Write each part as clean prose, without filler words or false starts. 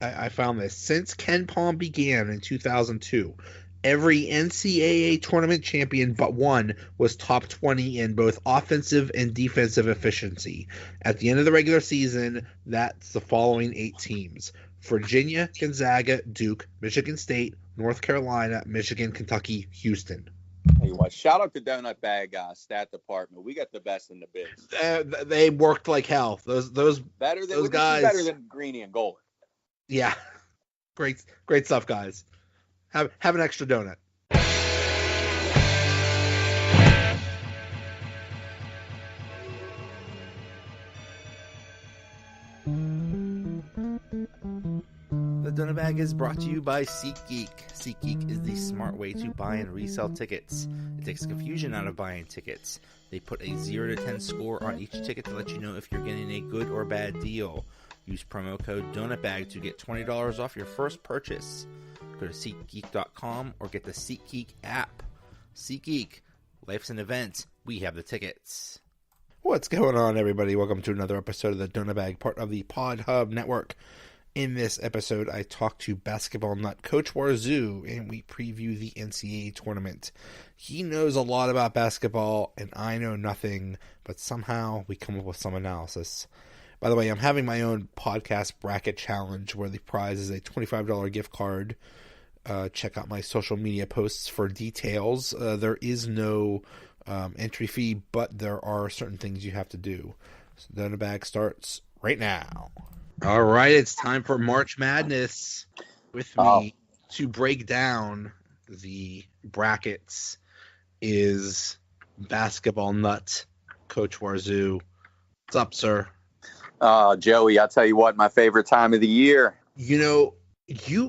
I found this. Since Ken Palm began in 2002, every NCAA tournament champion but one was top 20 in both offensive and defensive efficiency. At the end of the regular season, that's the following 8 teams: Virginia, Gonzaga, Duke, Michigan State, North Carolina, Michigan, Kentucky, Houston. Hey, what? Shout out to Donut Bag Stat Department. We got the best in the biz. They worked like hell. Those better than those guys. Better than Greeny and Golan. Yeah, great stuff, guys. Have an extra donut. The Donut Bag is brought to you by SeatGeek. SeatGeek is the smart way to buy and resell tickets. It takes confusion out of buying tickets. They put a 0 to 10 score on each ticket to let you know if you're getting a good or bad deal. Use promo code DonutBag to get $20 off your first purchase. Go to SeatGeek.com or get the SeatGeek app. SeatGeek, life's an event. We have the tickets. What's going on, everybody? Welcome to another episode of the Donut Bag, part of the Pod Hub Network. In this episode, I talk to basketball nut Coach Warzoo, and we preview the NCAA tournament. He knows a lot about basketball, and I know nothing, but somehow we come up with some analysis. By the way, I'm having my own podcast bracket challenge where the prize is a $25 gift card. Check out my social media posts for details. There is no entry fee, but there are certain things you have to do. So the Donut Bag starts right now. All right, it's time for March Madness. With me to break down the brackets is basketball nut Coach Warzoo. What's up, sir? Joey, I'll tell you what, my favorite time of the year. You know,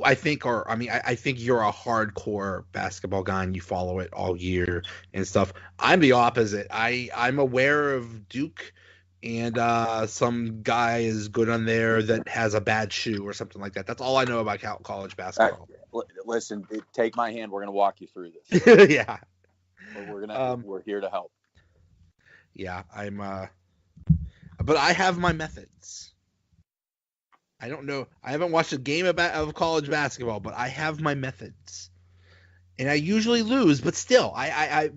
I think you're a hardcore basketball guy and you follow it all year and stuff. I'm the opposite. I'm aware of Duke and some guy is good on there that has a bad shoe or something like that. That's all I know about college basketball. Listen, take my hand. We're going to walk you through this. Yeah. We're here to help. Yeah, but I have my methods. I don't know. I haven't watched a game of college basketball, but I have my methods. And I usually lose, but still, I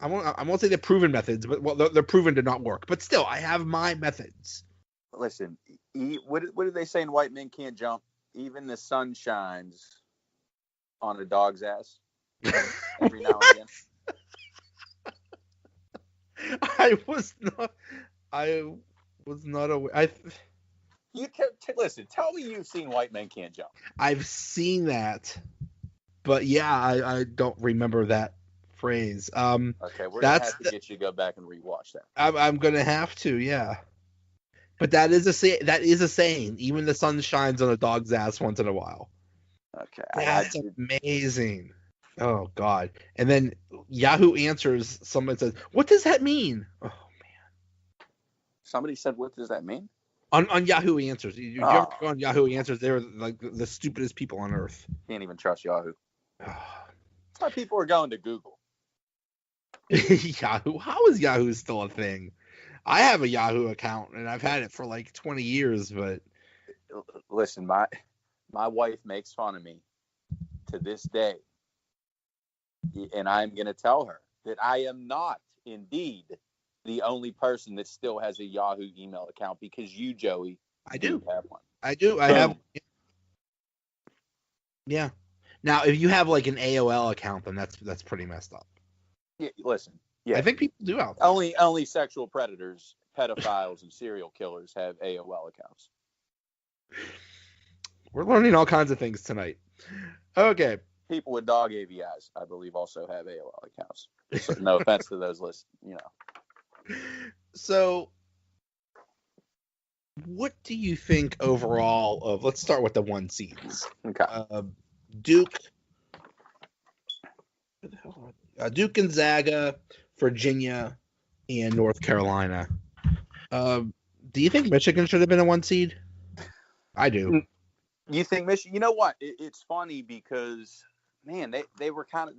won't say they're proven methods, but they're proven to not work. But still, I have my methods. Listen, what did they say in White Men Can't Jump? Even the sun shines on a dog's ass every now and again. I was not aware. Listen, tell me you've seen White Men Can't Jump. I've seen that, but yeah, I don't remember that phrase. Okay, we're gonna have to get you to go back and rewatch that. I'm gonna have to, yeah. But that is a saying. Even the sun shines on a dog's ass once in a while. Okay, that's amazing. Oh God! And then Yahoo Answers. Someone says, "What does that mean?" Oh man! Somebody said, "What does that mean?" On Yahoo Answers. You ever go on Yahoo Answers? They're like the stupidest people on earth. Can't even trust Yahoo. That's why people are going to Google. Yahoo? How is Yahoo still a thing? I have a Yahoo account and I've had it for like 20 years, but listen, my wife makes fun of me to this day. And I'm going to tell her that I am not indeed the only person that still has a Yahoo email account, because you, Joey, do have one. I do. I have. Yeah. Now, if you have like an AOL account, then that's pretty messed up. Yeah, listen. Yeah, I think people do out there. Only sexual predators, pedophiles, and serial killers have AOL accounts. We're learning all kinds of things tonight. Okay. People with dog AVIs, I believe, also have AOL accounts. So, no offense to those lists, So, what do you think overall of? Let's start with the 1 seeds. Okay. Duke, Gonzaga, Virginia, and North Carolina. Do you think Michigan should have been a 1 seed? I do. You think Michigan? You know what? It's funny because, man, they were kind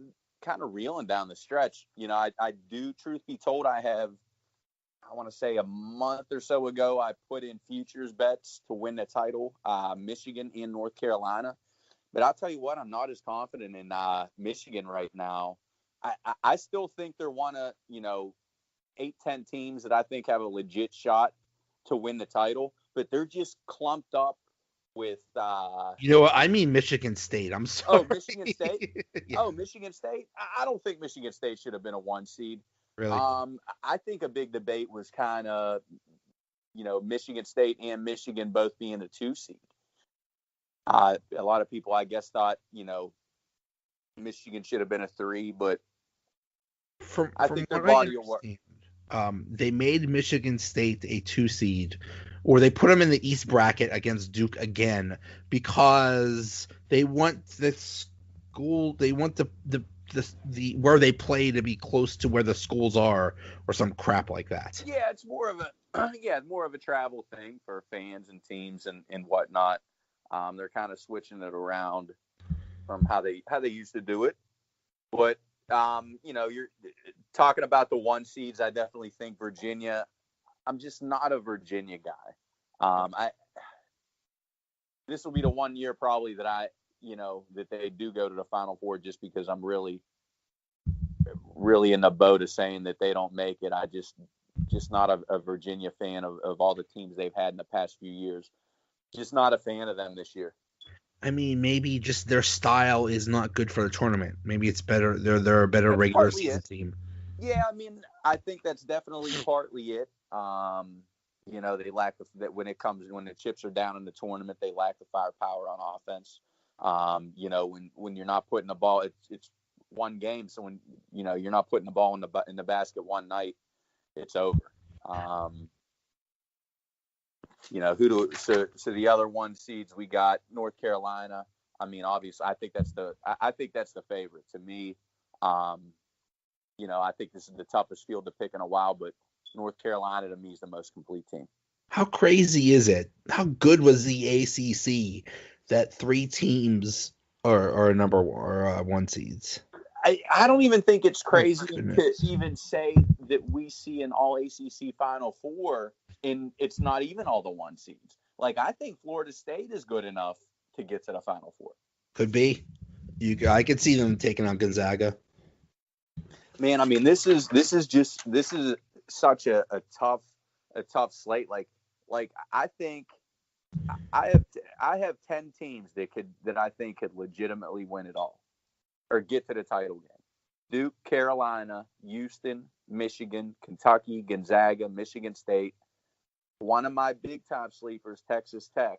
of reeling down the stretch. I do. Truth be told, I have I want to say a month or so ago, I put in futures bets to win the title, Michigan and North Carolina. But I'll tell you what, I'm not as confident in Michigan right now. I still think they're one of, 8-10 teams that I think have a legit shot to win the title, but they're just clumped up with. You know what? I mean Michigan State. I'm sorry. Oh, Michigan State. Yeah. Oh, Michigan State. I don't think Michigan State should have been a 1 seed. Really? I think a big debate was kind of, Michigan State and Michigan both being a 2 seed. A lot of people, I guess, thought, Michigan should have been a 3, but I think their body of work. They made Michigan State a 2 seed, or they put them in the East bracket against Duke again because they want the school, they want the where they play to be close to where the schools are, or some crap like that. Yeah, it's more of a travel thing for fans and teams and whatnot. They're kind of switching it around from how they used to do it, but. You're talking about the 1 seeds. I definitely think Virginia. I'm just not a Virginia guy. This will be the 1 year probably that that they do go to the Final Four, just because I'm really, really in the boat of saying that they don't make it. I just not a Virginia fan of all the teams they've had in the past few years. Just not a fan of them this year. I mean, maybe just their style is not good for the tournament. Maybe it's better. They're a better regular season team. Yeah, I mean, I think that's definitely partly it. They lack when the chips are down in the tournament, they lack the firepower on offense. When you're not putting the ball, it's one game. So when you're not putting the ball in the basket one night, it's over. So the other 1 seeds we got North Carolina. I mean, obviously, I think that's the favorite to me. I think this is the toughest field to pick in a while, but North Carolina to me is the most complete team. How crazy is it? How good was the ACC that 3 teams are number 1 seeds? I don't even think it's crazy to even say that we see an all ACC Final Four, and it's not even all the 1 seeds. Like, I think Florida State is good enough to get to the Final Four. Could be. I could see them taking on Gonzaga. Man, I mean, this is such a tough slate. Like I think I have 10 teams that I think could legitimately win it all or get to the title game. Duke, Carolina, Houston, Michigan, Kentucky, Gonzaga, Michigan State. One of my big time sleepers, Texas Tech.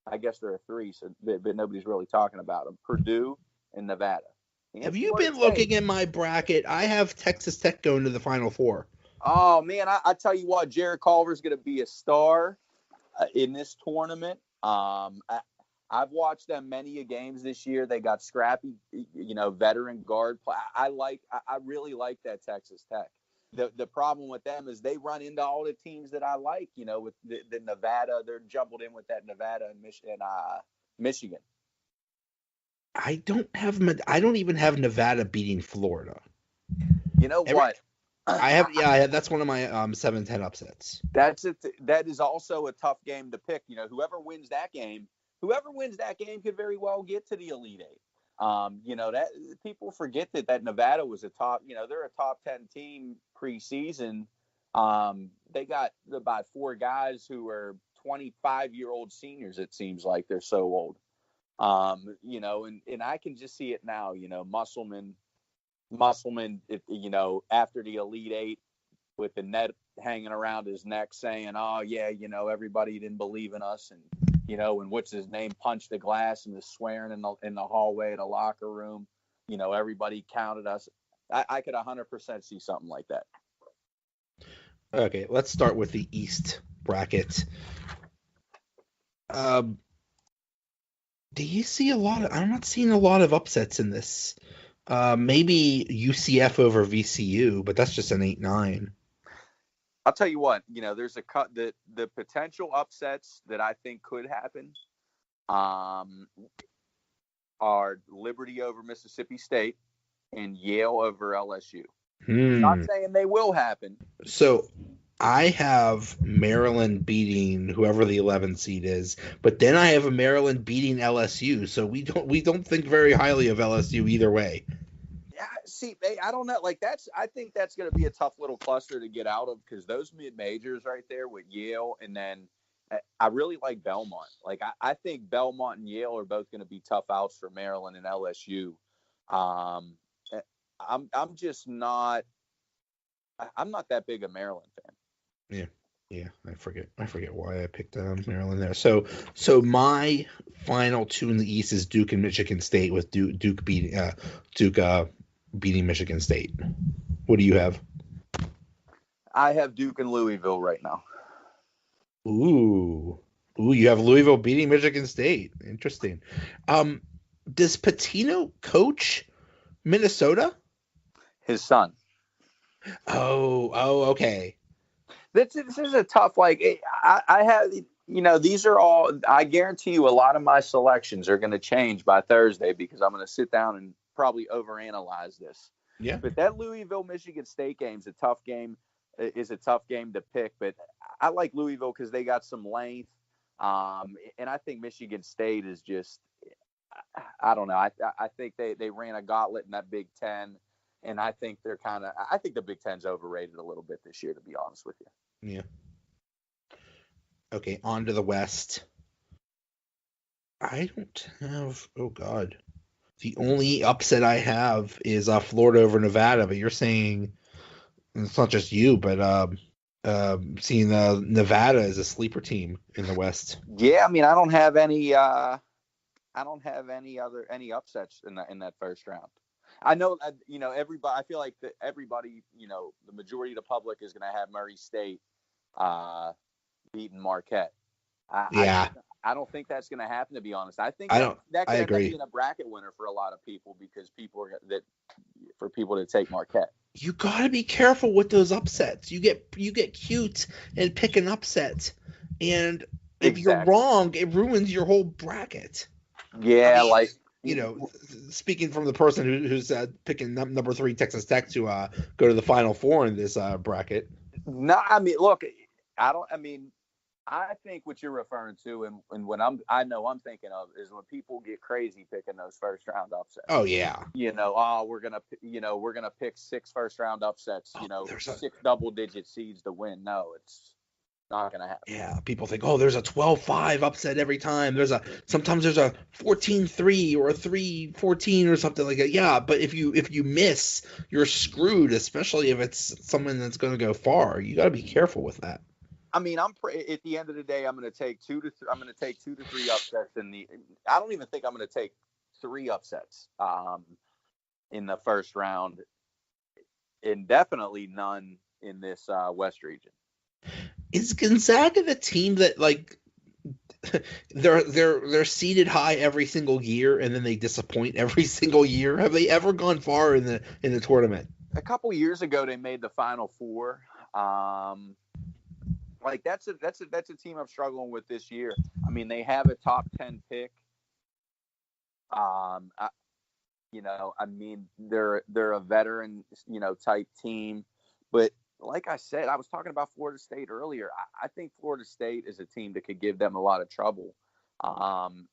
I guess there are 3, but nobody's really talking about them. Purdue and Nevada. Have you been looking at my bracket? I have Texas Tech going to the Final Four. Oh, man, I tell you what, Jared Culver's going to be a star in this tournament. I've watched them many games this year. They got scrappy, veteran guard play. I really like that Texas Tech. The problem with them is they run into all the teams that I like, with the Nevada. They're jumbled in with that Nevada and Michigan. I don't even have Nevada beating Florida. You know what? I have. That's one of my 7-10 upsets. That's it. That is also a tough game to pick. Whoever wins that game could very well get to the Elite Eight. That people forget that Nevada was a top. They're a top 10 team preseason. They got about 4 guys who are 25-year-old seniors. It seems like they're so old. And I can just see it now. Musselman, after the Elite Eight, with the net hanging around his neck, saying, "Oh yeah, everybody didn't believe in us," and and what's his name punched the glass and was swearing in the hallway of the locker room. Everybody counted us. I could 100% see something like that. Okay, let's start with the East bracket. Do you see a lot of? I'm not seeing a lot of upsets in this. Maybe UCF over VCU, but that's just an 8-9. I'll tell you what, there's the potential upsets that I think could happen are Liberty over Mississippi State and Yale over LSU. Not saying they will happen. So I have Maryland beating whoever the 11 seed is, but then I have a Maryland beating LSU. So we don't think very highly of LSU either way. Yeah, see, I don't know. Like I think that's going to be a tough little cluster to get out of because those mid majors right there with Yale, and then I really like Belmont. Like I think Belmont and Yale are both going to be tough outs for Maryland and LSU. Um, I'm just not. I'm not that big a Maryland fan. Yeah. Yeah, I forget why I picked Maryland there. So my final two in the East is Duke and Michigan State, with Duke beating Michigan State. What do you have? I have Duke and Louisville right now. Ooh, you have Louisville beating Michigan State. Interesting. Does Pitino coach Minnesota? His son. Oh, okay. This is a tough. Like I have, these are all. I guarantee you, a lot of my selections are going to change by Thursday because I'm going to sit down and probably overanalyze this. Yeah. But that Louisville Michigan State game is a tough game. Is a tough game to pick. But I like Louisville because they got some length. And I think Michigan State is just. I don't know. I think they ran a gauntlet in that Big Ten. And I think I think the Big Ten's overrated a little bit this year, to be honest with you. Yeah. Okay, on to the West. I don't have. Oh God, the only upset I have is Florida over Nevada. But you're saying it's not just you, but seeing Nevada as a sleeper team in the West. Yeah, I mean, I don't have any upsets in that first round. I know, everybody. I feel like everybody, the majority of the public is going to have Murray State beating Marquette. I don't think that's going to happen, to be honest. I think that could end up being a bracket winner for a lot of people because people to take Marquette. You got to be careful with those upsets. You get cute and pick an upset, and if you're wrong, it ruins your whole bracket. Yeah, speaking from the person who's picking number 3 Texas Tech to go to the Final Four in this bracket. No, I mean, look, I think what you're referring to, and what I'm thinking of is when people get crazy picking those first round upsets. Oh yeah. We're gonna pick 6 first round upsets. 6 double digit seeds to win. No, it's not gonna happen. Yeah, people think, there's a 12-5 upset every time. Sometimes there's a 14-3 or a 3-14 or something like that. Yeah, but if you miss, you're screwed. Especially if it's someone that's going to go far. You got to be careful with that. I mean, at the end of the day, I'm going to take 2 to 3 upsets I don't even think I'm going to take 3 upsets in the first round, and definitely none in this West region. Is Gonzaga the team that they're seeded high every single year and then they disappoint every single year? Have they ever gone far in the tournament? A couple years ago, they made the Final Four. That's a team I'm struggling with this year. I mean, they have a top 10 pick. They're a veteran, type team, but like I said, I was talking about Florida State earlier. I think Florida State is a team that could give them a lot of trouble, and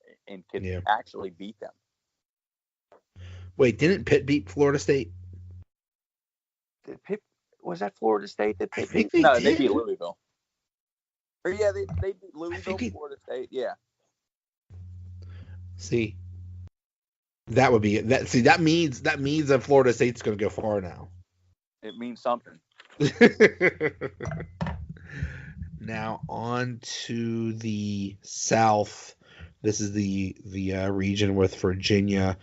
could actually beat them. Wait, didn't Pitt beat Florida State? Was that Florida State that Pitt beat? No, they beat Louisville. Or yeah, they beat Louisville, Florida State. Yeah. See, that would be that. See, that means that Florida State's going to go far now. It means something. Now on to the South. This is the region with Virginia.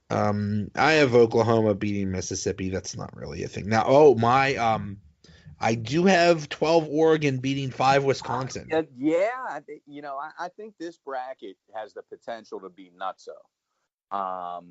I have Oklahoma beating Mississippi. That's not really a thing. Now, I do have 12 Oregon beating 5 Wisconsin. I think this bracket has the potential to be nutso. I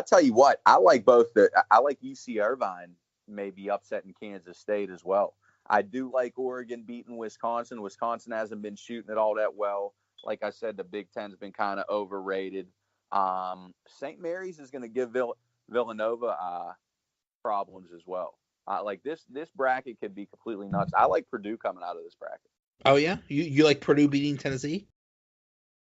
tell you what, I like UC Irvine maybe upsetting Kansas State as well. I do like Oregon beating Wisconsin. Wisconsin hasn't been shooting it all that well. Like I said, the Big Ten's been kind of overrated. St. Mary's is going to give Villanova problems as well. Like this bracket could be completely nuts. I like Purdue coming out of this bracket. Oh yeah, you like Purdue beating Tennessee?